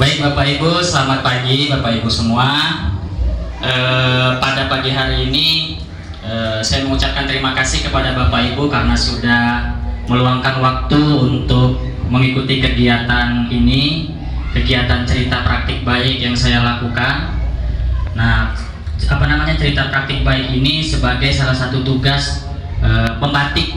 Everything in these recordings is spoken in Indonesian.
Baik Bapak Ibu, selamat pagi Bapak Ibu semua. Pada pagi hari ini saya mengucapkan terima kasih kepada Bapak Ibu karena sudah meluangkan waktu untuk mengikuti kegiatan ini, kegiatan cerita praktik baik yang saya lakukan. Nah, cerita praktik baik ini sebagai salah satu tugas pembatik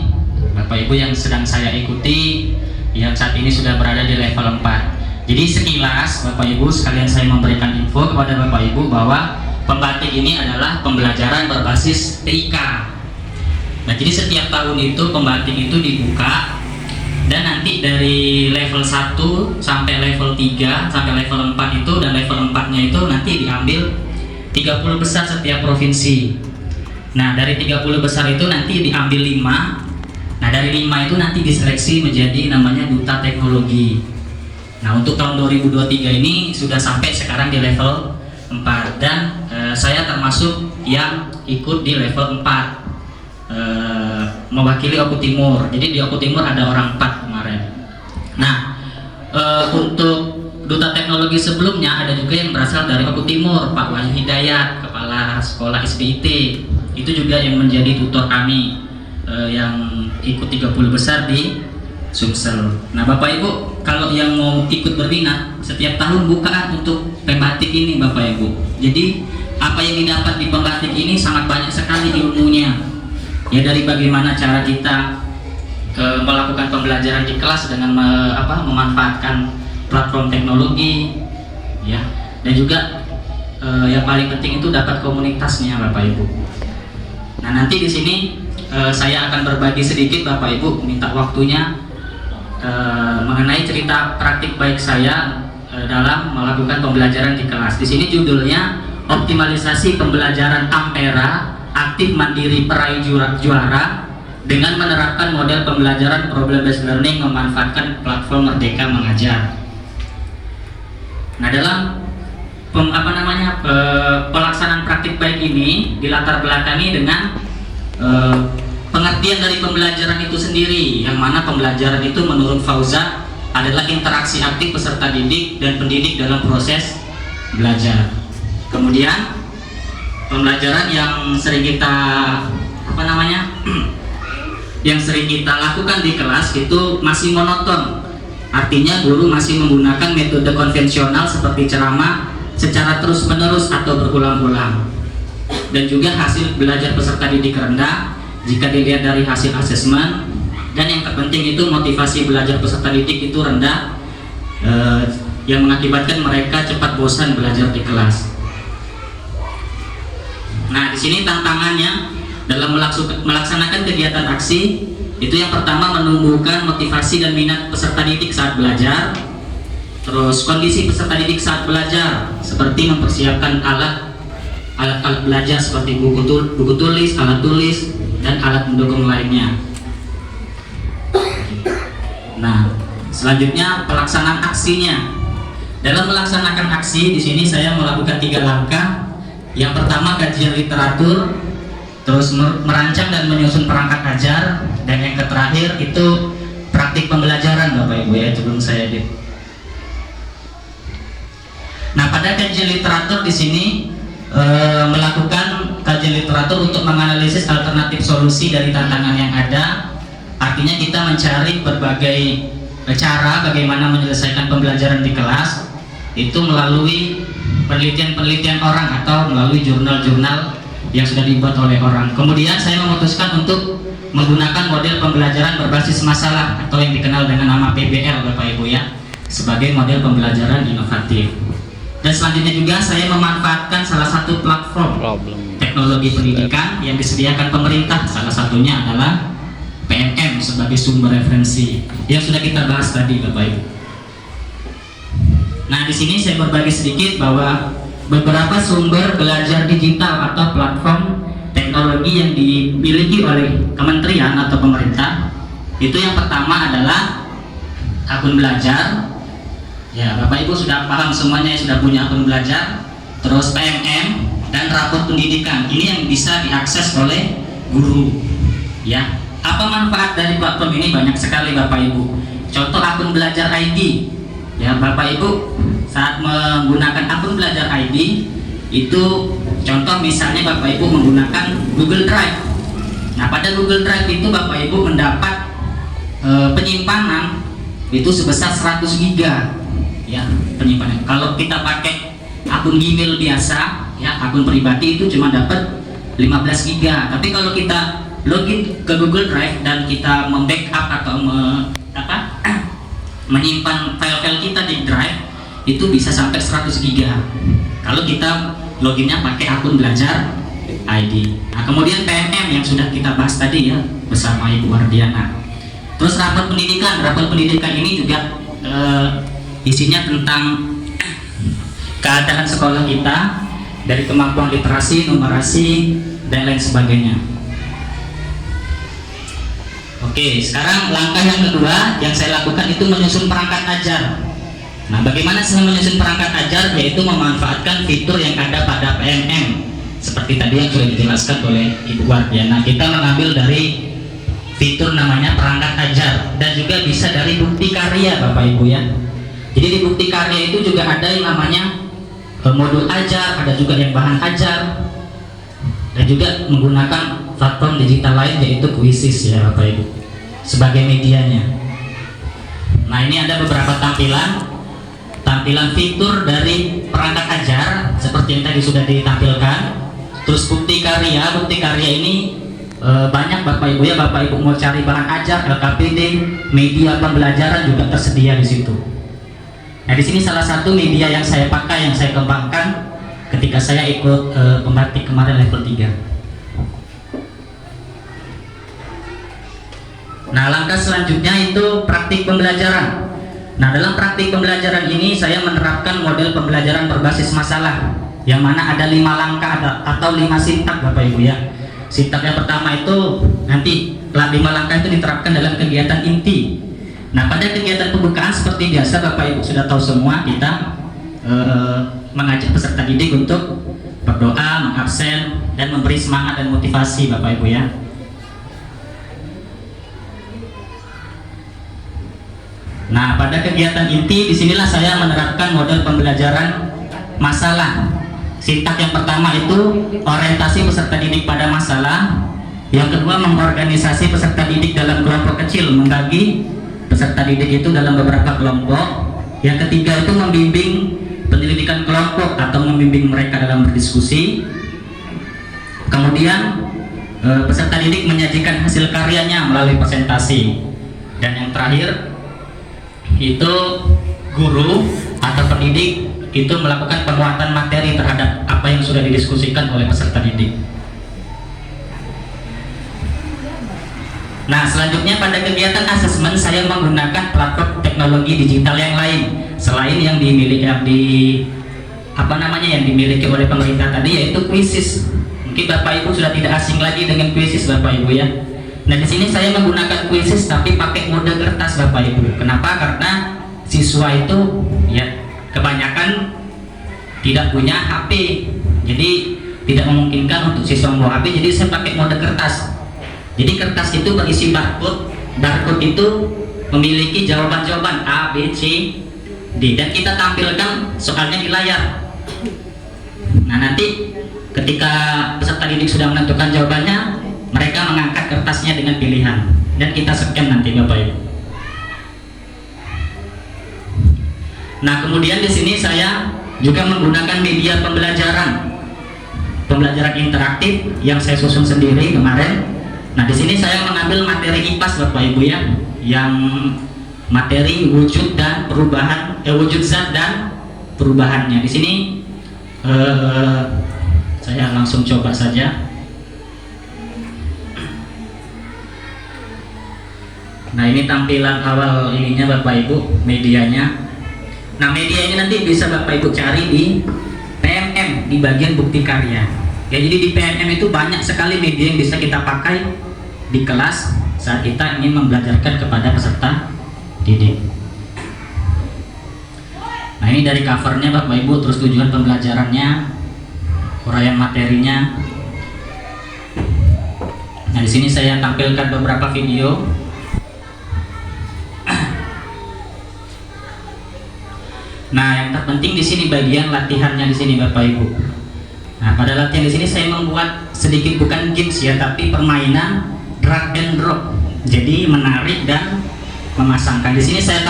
Bapak Ibu yang sedang saya ikuti, yang saat ini sudah berada di level 4. Jadi sekilas Bapak Ibu sekalian saya memberikan info kepada Bapak Ibu bahwa pembatik ini adalah pembelajaran berbasis TIK. Nah, jadi setiap tahun itu pembatik itu dibuka, dan nanti dari level 1 sampai level 3 sampai level 4 itu, dan level 4-nya itu nanti diambil 30 besar setiap provinsi. Nah, dari 30 besar itu nanti diambil 5. Nah, dari 5 itu nanti diseleksi menjadi namanya duta teknologi. Nah, untuk tahun 2023 ini sudah sampai sekarang di level 4, dan saya termasuk yang ikut di level 4 mewakili Oku Timur. Jadi di Oku Timur ada orang 4 kemarin. Nah, untuk duta teknologi sebelumnya ada juga yang berasal dari Oku Timur, Pak Wahyu Hidayat, Kepala Sekolah SBIT. Itu juga yang menjadi tutor kami yang ikut 30 besar di Sumsel. Nah, Bapak Ibu, kalau yang mau ikut berminat, setiap tahun bukaan untuk pembatik ini Bapak Ibu. Jadi apa yang didapat di pembatik ini sangat banyak sekali ilmunya. Ya, dari bagaimana cara kita melakukan pembelajaran di kelas dengan memanfaatkan platform teknologi, ya, dan juga yang paling penting itu dapat komunitasnya Bapak Ibu. Nah, nanti di sini saya akan berbagi sedikit Bapak Ibu, minta waktunya mengenai cerita praktik baik saya dalam melakukan pembelajaran di kelas. Di sini judulnya optimalisasi pembelajaran Ampera, aktif mandiri peraih juara dengan menerapkan model pembelajaran problem based learning memanfaatkan platform Merdeka Mengajar. Nah, dalam pelaksanaan praktik baik ini dilatar belakangi dengan pengertian dari pembelajaran itu sendiri, yang mana pembelajaran itu menurut Fauza adalah interaksi aktif peserta didik dan pendidik dalam proses belajar. Kemudian pembelajaran yang sering kita yang sering kita lakukan di kelas itu masih monoton. Artinya guru masih menggunakan metode konvensional seperti ceramah secara terus-menerus atau berulang-ulang. Dan juga hasil belajar peserta didik rendah jika dilihat dari hasil asesmen, dan yang terpenting itu motivasi belajar peserta didik itu rendah, yang mengakibatkan mereka cepat bosan belajar di kelas. Nah, di sini tantangannya dalam melaksanakan kegiatan aksi itu yang pertama menumbuhkan motivasi dan minat peserta didik saat belajar. Terus kondisi peserta didik saat belajar seperti mempersiapkan alat belajar seperti buku tulis, alat tulis, dan alat pendukung lainnya. Nah, selanjutnya pelaksanaan aksinya. Dalam melaksanakan aksi di sini saya melakukan 3 langkah. Yang pertama kajian literatur, terus merancang dan menyusun perangkat ajar, dan yang terakhir itu praktik pembelajaran Bapak Ibu ya, sebelum saya edit. Nah, pada kajian literatur di sini melakukan kajian literatur untuk menganalisis alternatif solusi dari tantangan yang ada. Artinya kita mencari berbagai cara bagaimana menyelesaikan pembelajaran di kelas itu melalui penelitian-penelitian orang atau melalui jurnal-jurnal yang sudah dibuat oleh orang. Kemudian saya memutuskan untuk menggunakan model pembelajaran berbasis masalah atau yang dikenal dengan nama PBL Bapak Ibu ya, sebagai model pembelajaran inovatif. Dan selanjutnya juga saya memanfaatkan salah satu platform teknologi pendidikan yang disediakan pemerintah. Salah satunya adalah PMM sebagai sumber referensi yang sudah kita bahas tadi Bapak Ibu. Nah, di sini saya berbagi sedikit bahwa beberapa sumber belajar digital atau platform teknologi yang dimiliki oleh kementerian atau pemerintah. Itu yang pertama adalah akun belajar. Ya, Bapak Ibu sudah paham semuanya, sudah punya akun belajar. Terus PMM dan rapor pendidikan. Ini yang bisa diakses oleh guru. Ya, apa manfaat dari platform ini? Banyak sekali Bapak Ibu. Contoh akun belajar ID. Ya, Bapak Ibu saat menggunakan akun belajar ID itu contoh misalnya Bapak Ibu menggunakan Google Drive. Nah, pada Google Drive itu Bapak Ibu mendapat penyimpanan itu sebesar 100 giga ya penyimpanan. Kalau kita pakai akun Gmail biasa ya, akun pribadi itu cuma dapat 15 giga. Tapi kalau kita login ke Google Drive dan kita membackup atau menyimpan file-file kita di Drive itu bisa sampai 100 giga kalau kita loginnya pakai akun belajar ID. Nah, kemudian PMM yang sudah kita bahas tadi ya bersama Ibu Wardiana. Terus rapor pendidikan ini juga isinya tentang keadaan sekolah kita dari kemampuan literasi, numerasi, dan lain sebagainya. Oke, sekarang langkah yang kedua yang saya lakukan itu menyusun perangkat ajar. Nah, bagaimana saya menyusun perangkat ajar? Yaitu memanfaatkan fitur yang ada pada PMM. Seperti tadi yang sudah dijelaskan oleh Ibu Wardiana, kita mengambil dari fitur namanya perangkat ajar dan juga bisa dari bukti karya Bapak Ibu ya. Jadi di bukti karya itu juga ada yang namanya modul ajar, ada juga yang bahan ajar, dan juga menggunakan platform digital lain yaitu Quizzes ya Bapak Ibu sebagai medianya. Nah, ini ada beberapa tampilan fitur dari perangkat ajar seperti yang tadi sudah ditampilkan. Terus bukti karya ini banyak Bapak Ibu ya. Bapak Ibu mau cari bahan ajar, LKPD, media pembelajaran juga tersedia di situ. Nah, di sini salah satu media yang saya pakai, yang saya kembangkan ketika saya ikut pembatik kemarin level 3. Nah, langkah selanjutnya itu praktik pembelajaran. Nah, dalam praktik pembelajaran ini saya menerapkan model pembelajaran berbasis masalah, yang mana ada 5 langkah atau 5 sintak Bapak Ibu ya. Sintak yang pertama itu nanti 5 langkah itu diterapkan dalam kegiatan inti. Nah, pada kegiatan pembukaan seperti biasa Bapak Ibu sudah tahu semua, kita mengajak peserta didik untuk berdoa, mengabsen, dan memberi semangat dan motivasi Bapak Ibu ya. Nah, pada kegiatan inti disinilah saya menerapkan model pembelajaran masalah. Sintak yang pertama itu orientasi peserta didik pada masalah. Yang kedua mengorganisasi peserta didik dalam kelompok kecil, membagi peserta didik itu dalam beberapa kelompok. Yang ketiga itu membimbing penyelidikan kelompok atau membimbing mereka dalam berdiskusi. Kemudian peserta didik menyajikan hasil karyanya melalui presentasi. Dan yang terakhir itu guru atau pendidik itu melakukan penguatan materi terhadap apa yang sudah didiskusikan oleh peserta didik. Nah, selanjutnya pada kegiatan asesmen saya menggunakan platform teknologi digital yang lain selain yang dimiliki oleh pemerintah tadi, yaitu Quizzes. Mungkin Bapak Ibu sudah tidak asing lagi dengan Quizzes Bapak Ibu ya. Nah, di sini saya menggunakan Quizzes tapi pakai mode kertas Bapak Ibu. Kenapa? Karena siswa itu ya kebanyakan tidak punya HP, jadi tidak memungkinkan untuk siswa membawa HP. Jadi saya pakai mode kertas. Jadi kertas itu berisi barcode itu memiliki jawaban-jawaban A, B, C, D, dan kita tampilkan soalnya di layar. Nah, nanti ketika peserta didik sudah menentukan jawabannya, mereka mengangkat kertasnya dengan pilihan dan kita scan nanti Bapak Ibu. Nah, kemudian di sini saya juga menggunakan media pembelajaran interaktif yang saya susun sendiri kemarin. Nah, di sini saya mengambil materi IPAS Bapak Ibu ya, yang materi wujud dan perubahan, wujud zat dan perubahannya. Di sini saya langsung coba saja. Nah, ini tampilan awal ininya Bapak Ibu, medianya. Nah, media ini nanti bisa Bapak Ibu cari di PMM di bagian bukti karya. Ya, jadi di PMM itu banyak sekali media yang bisa kita pakai di kelas saat kita ingin membelajarkan kepada peserta didik. Nah, ini dari covernya Bapak Ibu, terus tujuan pembelajarannya, uraian materinya. Nah, di sini saya tampilkan beberapa video. Nah, yang terpenting di sini bagian latihannya di sini Bapak Ibu. Nah, pada latihan di sini saya membuat sedikit bukan games ya, tapi permainan drag and drop. Jadi menarik dan memasangkan. Di sini saya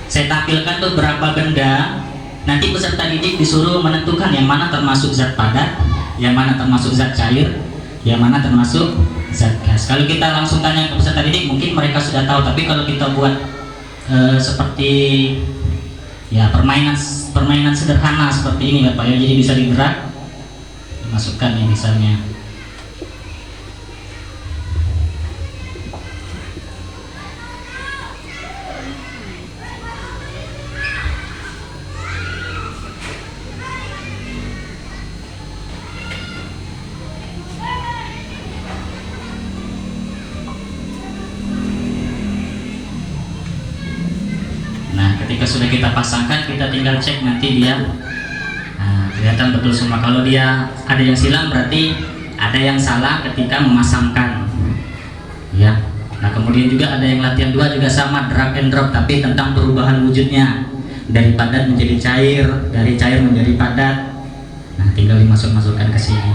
tampilkan beberapa benda. Nanti peserta didik disuruh menentukan yang mana termasuk zat padat, yang mana termasuk zat cair, yang mana termasuk zat gas. Kalau kita langsung tanya ke peserta didik, mungkin mereka sudah tahu. Tapi kalau kita buat seperti ya permainan sederhana seperti ini Bapak ya, jadi bisa digerak, dimasukkan nih misalnya. Ketika sudah kita pasangkan, kita tinggal cek nanti dia kelihatan betul semua. Kalau dia ada yang silang berarti ada yang salah ketika memasangkan ya. Nah, kemudian juga ada yang latihan 2 juga sama, drag and drop, tapi tentang perubahan wujudnya dari padat menjadi cair, dari cair menjadi padat. Nah, tinggal dimasukkan ke sini.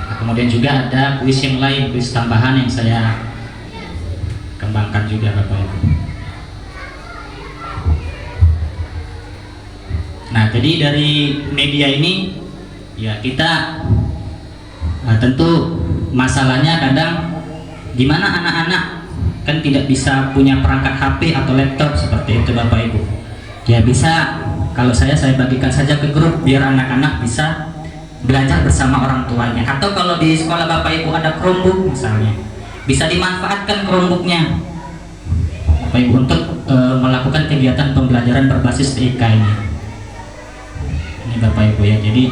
Nah, kemudian juga ada kuis yang lain, kuis tambahan yang saya kembangkan juga Bapak Ibu. Nah, jadi dari media ini ya kita tentu masalahnya kadang gimana anak-anak kan tidak bisa punya perangkat HP atau laptop seperti itu Bapak Ibu. Ya bisa, kalau saya bagikan saja ke grup biar anak-anak bisa belajar bersama orang tuanya. Atau kalau di sekolah Bapak Ibu ada Chromebook misalnya, bisa dimanfaatkan Chromebooknya Bapak Ibu untuk melakukan kegiatan pembelajaran berbasis TIK ini. Ini Bapak Ibu ya. Jadi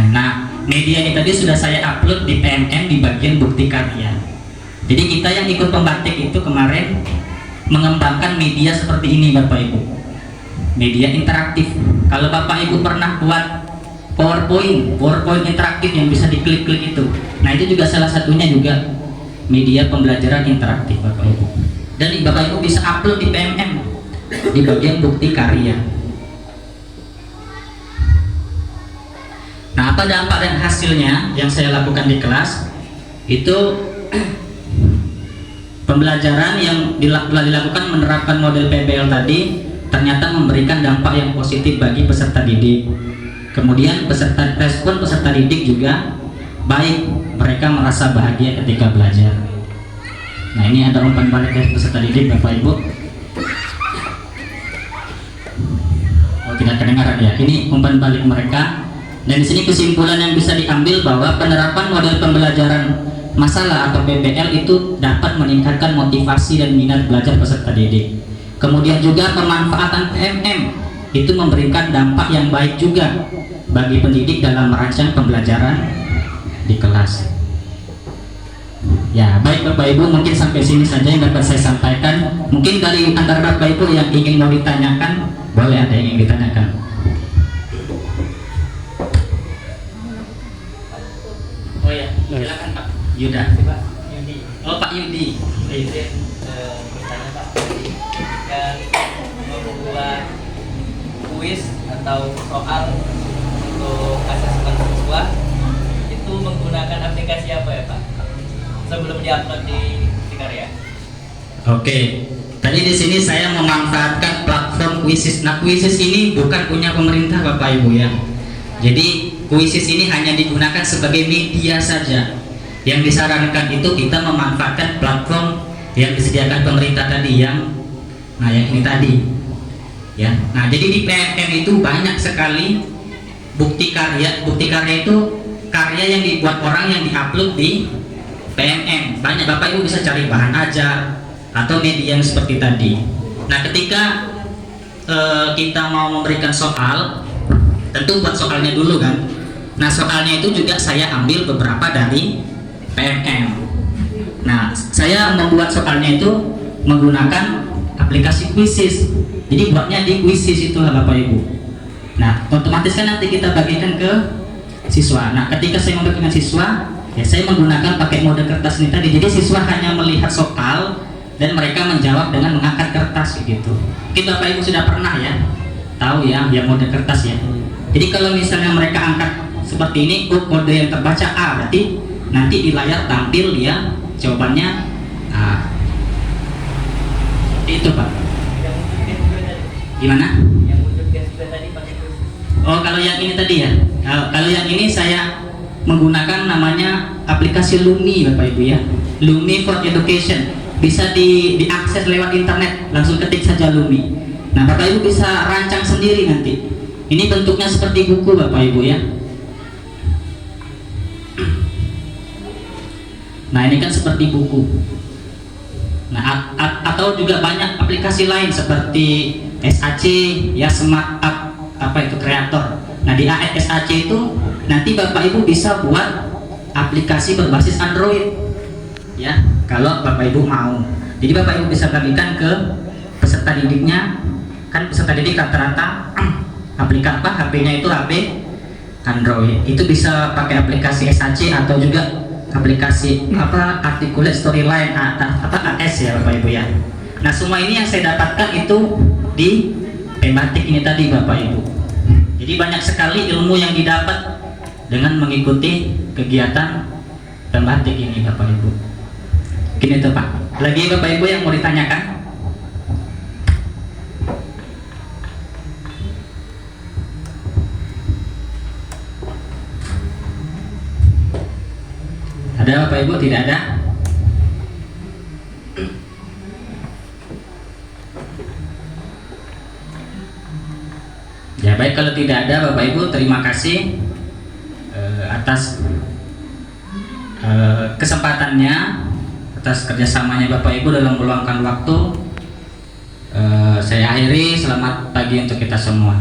nah media ini tadi sudah saya upload di PMM di bagian bukti karya. Jadi kita yang ikut pembatik itu kemarin mengembangkan media seperti ini Bapak Ibu, media interaktif. Kalau Bapak Ibu pernah buat PowerPoint interaktif yang bisa diklik-klik itu, nah itu juga salah satunya juga media pembelajaran interaktif Bapak Ibu. Dan Bapak Ibu bisa upload di PMM di bagian bukti karya. Nah, apa dampak dan hasilnya yang saya lakukan di kelas itu pembelajaran yang dilakukan menerapkan model PBL tadi ternyata memberikan dampak yang positif bagi peserta didik. Kemudian respon peserta didik juga baik, mereka merasa bahagia ketika belajar. Nah, ini ada umpan balik dari peserta didik Bapak Ibu. Oh, tidak kedengaran ya. Ini umpan balik mereka. Dan di sini kesimpulan yang bisa diambil bahwa penerapan model pembelajaran masalah atau PBL itu dapat meningkatkan motivasi dan minat belajar peserta didik. Kemudian juga pemanfaatan PMM itu memberikan dampak yang baik juga bagi pendidik dalam merancang pembelajaran di kelas. Ya, baik Bapak Ibu, mungkin sampai sini saja yang dapat saya sampaikan. Mungkin dari antara Bapak Ibu yang ingin mau ditanyakan, boleh ada yang ingin ditanyakan. Oh ya, silakan Pak Yuda. Pak Yudi. Oh, Pak Yudi. Bertanya Pak, yang membuat kuis atau soal untuk asesmen siswa itu menggunakan aplikasi apa ya Pak? Sebelum diupload di karya. Oke. Tadi di sini saya memanfaatkan platform Quizzes. Nah, Quizzes ini bukan punya pemerintah Bapak Ibu ya. Jadi Quizzes ini hanya digunakan sebagai media saja. Yang disarankan itu kita memanfaatkan platform yang disediakan pemerintah tadi yang ini tadi. Ya. Nah, jadi di PMM itu banyak sekali bukti karya. Bukti karya itu karya yang dibuat orang yang diupload di PMM. Banyak Bapak Ibu bisa cari bahan ajar atau media yang seperti tadi. Nah, ketika kita mau memberikan soal, tentu buat soalnya dulu kan. Nah, soalnya itu juga saya ambil beberapa dari PMM. Nah, saya membuat soalnya itu menggunakan aplikasi Quizzes. Jadi buatnya di Quizzes itulah Bapak Ibu. Nah, otomatis kan nanti kita bagikan ke siswa. Nah, ketika saya membagikan siswa, Ya, saya menggunakan pakai mode kertas ini tadi. Jadi siswa hanya melihat soal dan mereka menjawab dengan mengangkat kertas gitu. Mungkin Bapak Ibu sudah pernah ya tahu ya yang mode kertas ya. Jadi kalau misalnya mereka angkat seperti ini, kode yang terbaca A, berarti nanti di layar tampil ya jawabannya A. Itu Pak. Yang muncul dia juga tadi. Gimana? Yang muncul dia juga tadi pakai quiz. Oh, kalau yang ini tadi ya. Kalau yang ini saya menggunakan namanya aplikasi Lumi Bapak Ibu ya. Lumi for Education. Bisa diakses lewat internet, langsung ketik saja Lumi. Nah, Bapak Ibu bisa rancang sendiri nanti. Ini bentuknya seperti buku Bapak Ibu ya. Nah, ini kan seperti buku. Nah, atau juga banyak aplikasi lain seperti SAC ya, Smart App apa itu kreator. Nah, di SAC itu nanti Bapak Ibu bisa buat aplikasi berbasis Android ya, kalau Bapak Ibu mau. Jadi Bapak Ibu bisa bagikan ke peserta didiknya. Kan peserta didik rata-rata aplikasi HP-nya itu HP Android. Itu bisa pakai aplikasi SAC atau juga aplikasi Articulate Storyline AS ya Bapak Ibu ya. Nah, semua ini yang saya dapatkan itu di Pembatik ini tadi Bapak Ibu. Jadi banyak sekali ilmu yang didapat dengan mengikuti kegiatan Pembatik ini Bapak Ibu. Gini tuh Pak. Lagi Bapak Ibu yang mau ditanyakan? Ada Bapak Ibu? Tidak ada? Ya baik, kalau tidak ada Bapak Ibu, terima kasih atas kesempatannya, atas kerjasamanya Bapak Ibu dalam meluangkan waktu. Saya akhiri, selamat pagi untuk kita semua.